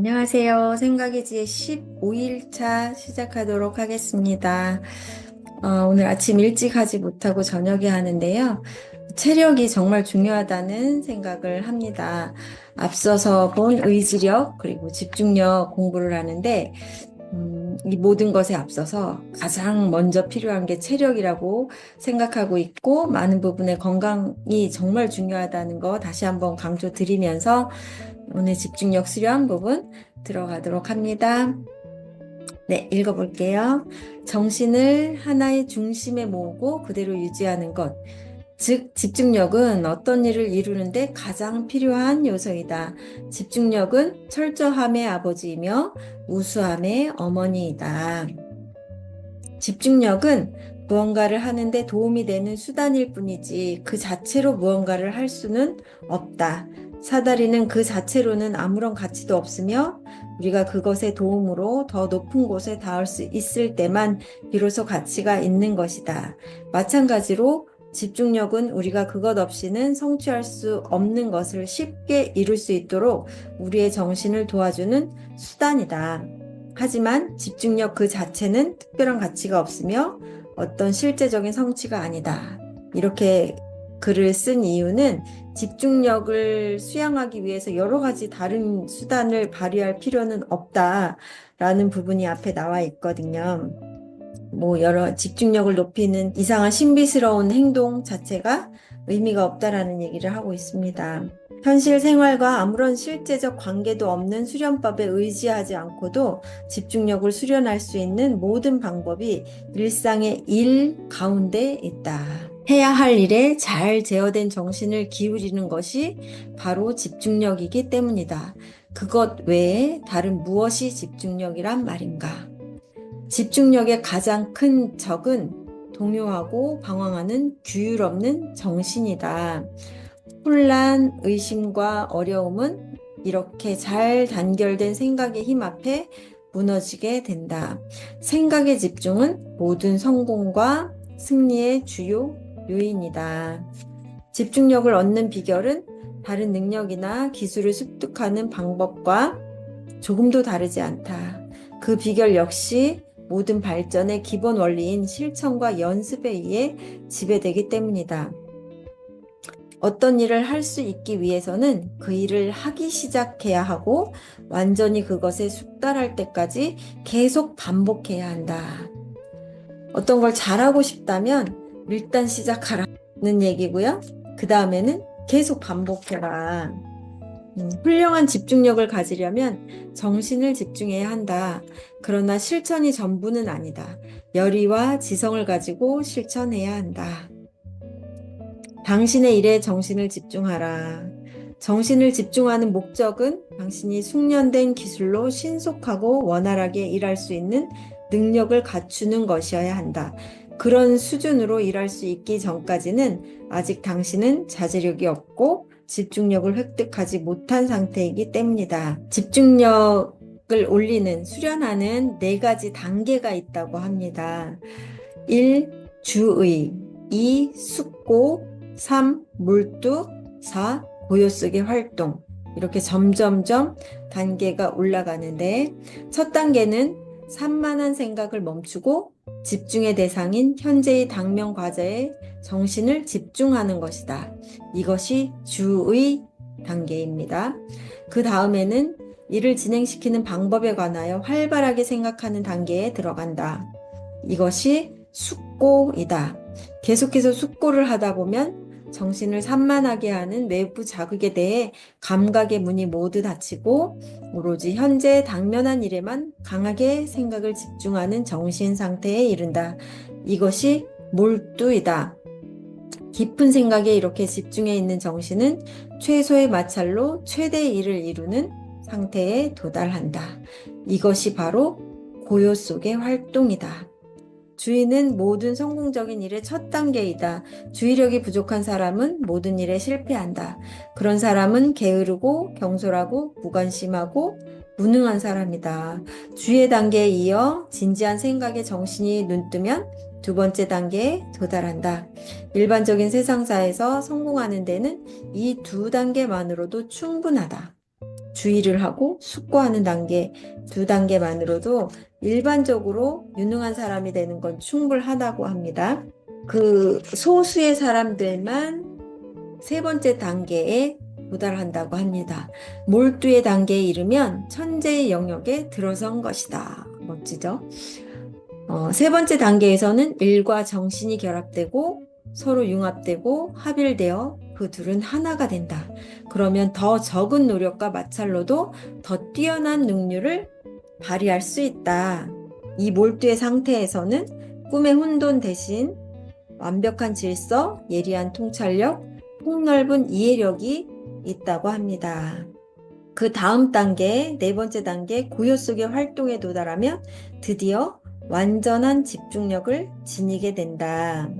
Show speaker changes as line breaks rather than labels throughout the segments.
안녕하세요. 생각의 지혜 15일차 시작하도록 하겠습니다. 오늘 아침 일찍 하지 못하고 저녁에 하는데요. 체력이 정말 중요하다는 생각을 합니다. 앞서서 본 의지력 그리고 집중력 공부를 하는데 이 모든 것에 앞서서 가장 먼저 필요한 게 체력이라고 생각하고 있고 많은 부분의 건강이 정말 중요하다는 거 다시 한번 강조드리면서 오늘 집중력 수련 부분 들어가도록 합니다. 네, 읽어볼게요. 정신을 하나의 중심에 모으고 그대로 유지하는 것. 즉, 집중력은 어떤 일을 이루는데 가장 필요한 요소이다. 집중력은 철저함의 아버지이며 우수함의 어머니이다. 집중력은 무언가를 하는데 도움이 되는 수단일 뿐이지 그 자체로 무언가를 할 수는 없다. 사다리는 그 자체로는 아무런 가치도 없으며 우리가 그것의 도움으로 더 높은 곳에 닿을 수 있을 때만 비로소 가치가 있는 것이다. 마찬가지로 집중력은 우리가 그것 없이는 성취할 수 없는 것을 쉽게 이룰 수 있도록 우리의 정신을 도와주는 수단이다. 하지만 집중력 그 자체는 특별한 가치가 없으며 어떤 실제적인 성취가 아니다. 이렇게 글을 쓴 이유는 집중력을 수양하기 위해서 여러 가지 다른 수단을 발휘할 필요는 없다라는 부분이 앞에 나와 있거든요. 여러 집중력을 높이는 이상한 신비스러운 행동 자체가 의미가 없다라는 얘기를 하고 있습니다. 현실 생활과 아무런 실제적 관계도 없는 수련법에 의지하지 않고도 집중력을 수련할 수 있는 모든 방법이 일상의 일 가운데 있다. 해야 할 일에 잘 제어된 정신을 기울이는 것이 바로 집중력이기 때문이다. 그것 외에 다른 무엇이 집중력이란 말인가? 집중력의 가장 큰 적은 동요하고 방황하는 규율 없는 정신이다. 혼란, 의심과 어려움은 이렇게 잘 단결된 생각의 힘 앞에 무너지게 된다. 생각의 집중은 모든 성공과 승리의 주요 요인이다. 집중력을 얻는 비결은 다른 능력이나 기술을 습득하는 방법과 조금도 다르지 않다. 그 비결 역시 모든 발전의 기본 원리인 실천과 연습에 의해 지배되기 때문이다. 어떤 일을 할 수 있기 위해서는 그 일을 하기 시작해야 하고 완전히 그것에 숙달할 때까지 계속 반복해야 한다. 어떤 걸 잘하고 싶다면 일단 시작하라는 얘기고요. 그 다음에는 계속 반복해라. 훌륭한 집중력을 가지려면 정신을 집중해야 한다. 그러나 실천이 전부는 아니다. 열의와 지성을 가지고 실천해야 한다. 당신의 일에 정신을 집중하라. 정신을 집중하는 목적은 당신이 숙련된 기술로 신속하고 원활하게 일할 수 있는 능력을 갖추는 것이어야 한다. 그런 수준으로 일할 수 있기 전까지는 아직 당신은 자제력이 없고 집중력을 획득하지 못한 상태이기 때문이다. 집중력을 올리는, 수련하는 4가지 단계가 있다고 합니다. 1. 주의 2. 숙고 3. 몰두 4. 고요 속의 활동 이렇게 점점점 단계가 올라가는데 첫 단계는 산만한 생각을 멈추고 집중의 대상인 현재의 당면 과제에 정신을 집중하는 것이다. 이것이 주의 단계입니다. 그 다음에는 이를 진행시키는 방법에 관하여 활발하게 생각하는 단계에 들어간다. 이것이 숙고이다. 계속해서 숙고를 하다 보면 정신을 산만하게 하는 외부 자극에 대해 감각의 문이 모두 닫히고 오로지 현재 당면한 일에만 강하게 생각을 집중하는 정신 상태에 이른다. 이것이 몰두이다. 깊은 생각에 이렇게 집중해 있는 정신은 최소의 마찰로 최대의 일을 이루는 상태에 도달한다. 이것이 바로 고요 속의 활동이다. 주의는 모든 성공적인 일의 첫 단계이다. 주의력이 부족한 사람은 모든 일에 실패한다. 그런 사람은 게으르고 경솔하고 무관심하고 무능한 사람이다. 주의 단계에 이어 진지한 생각에 정신이 눈뜨면 2번째 단계에 도달한다. 일반적인 세상사에서 성공하는 데는 이 2단계만으로도 충분하다. 주의를 하고 숙고하는 단계, 두 단계만으로도 일반적으로 유능한 사람이 되는 건 충분하다고 합니다. 그 소수의 사람들만 세 번째 단계에 도달한다고 합니다. 몰두의 단계에 이르면 천재의 영역에 들어선 것이다. 멋지죠? 세 번째 단계에서는 일과 정신이 결합되고 서로 융합되고 합일되어 그 둘은 하나가 된다. 그러면 더 적은 노력과 마찰로도 더 뛰어난 능률을 발휘할 수 있다. 이 몰두의 상태에서는 꿈의 혼돈 대신 완벽한 질서, 예리한 통찰력, 폭넓은 이해력이 있다고 합니다. 그 다음 단계, 네 번째 단계, 고요 속의 활동에 도달하면 드디어 완전한 집중력을 지니게 된다.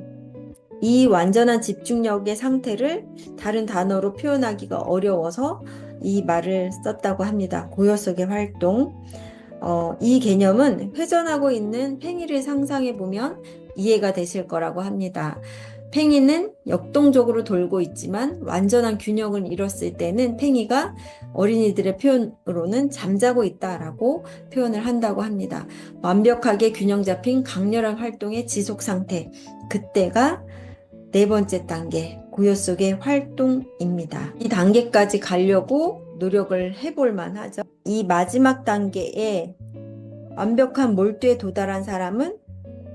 이 완전한 집중력의 상태를 다른 단어로 표현하기가 어려워서 이 말을 썼다고 합니다. 고요 속의 활동. 이 개념은 회전하고 있는 팽이를 상상해 보면 이해가 되실 거라고 합니다. 팽이는 역동적으로 돌고 있지만 완전한 균형을 잃었을 때는 팽이가 어린이들의 표현으로는 잠자고 있다라고 표현을 한다고 합니다. 완벽하게 균형 잡힌 강렬한 활동의 지속 상태. 그때가 네 번째 단계, 고요 속의 활동입니다. 이 단계까지 가려고 노력을 해볼 만하죠. 이 마지막 단계에 완벽한 몰두에 도달한 사람은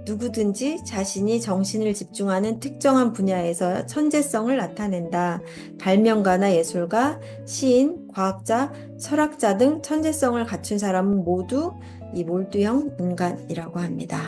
누구든지 자신이 정신을 집중하는 특정한 분야에서 천재성을 나타낸다. 발명가나 예술가, 시인, 과학자, 철학자 등 천재성을 갖춘 사람은 모두 이 몰두형 인간이라고 합니다.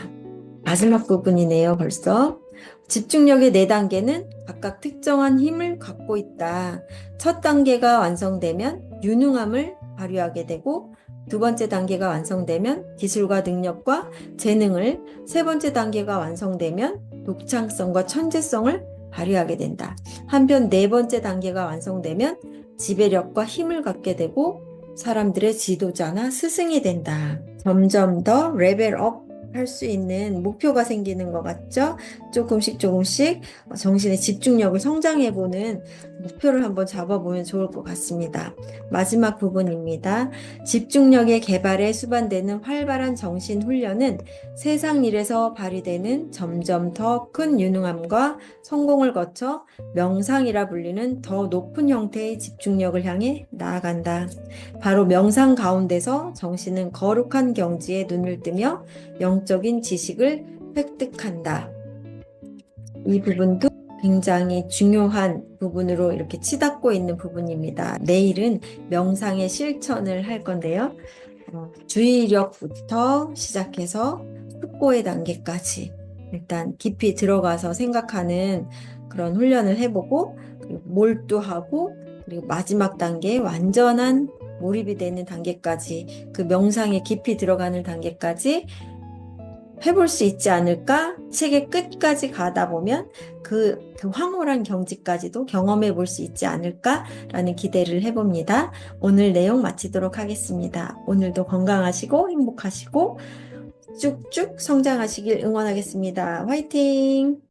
마지막 부분이네요, 벌써. 집중력의 네 단계는 각각 특정한 힘을 갖고 있다. 첫 단계가 완성되면 유능함을 발휘하게 되고 두 번째 단계가 완성되면 기술과 능력과 재능을, 세 번째 단계가 완성되면 독창성과 천재성을 발휘하게 된다. 한편 네 번째 단계가 완성되면 지배력과 힘을 갖게 되고 사람들의 지도자나 스승이 된다. 점점 더 레벨업 할 수 있는 목표가 생기는 것 같죠? 조금씩 정신의 집중력을 성장해보는 목표를 한번 잡아보면 좋을 것 같습니다. 마지막 부분입니다. 집중력의 개발에 수반되는 활발한 정신 훈련은 세상 일에서 발휘되는 점점 더 큰 유능함과 성공을 거쳐 명상이라 불리는 더 높은 형태의 집중력을 향해 나아간다. 바로 명상 가운데서 정신은 거룩한 경지에 눈을 뜨며 영적인 지식을 획득한다. 이 부분도 굉장히 중요한 부분으로 이렇게 치닫고 있는 부분입니다. 내일은 명상의 실천을 할 건데요. 주의력부터 시작해서 숙고의 단계까지 일단 깊이 들어가서 생각하는 그런 훈련을 해보고 그리고 몰두하고 그리고 마지막 단계 완전한 몰입이 되는 단계까지 그 명상에 깊이 들어가는 단계까지 해볼 수 있지 않을까? 책의 끝까지 가다 보면 그 황홀한 경지까지도 경험해 볼 수 있지 않을까라는 기대를 해봅니다. 오늘 내용 마치도록 하겠습니다. 오늘도 건강하시고 행복하시고 쭉쭉 성장하시길 응원하겠습니다. 화이팅!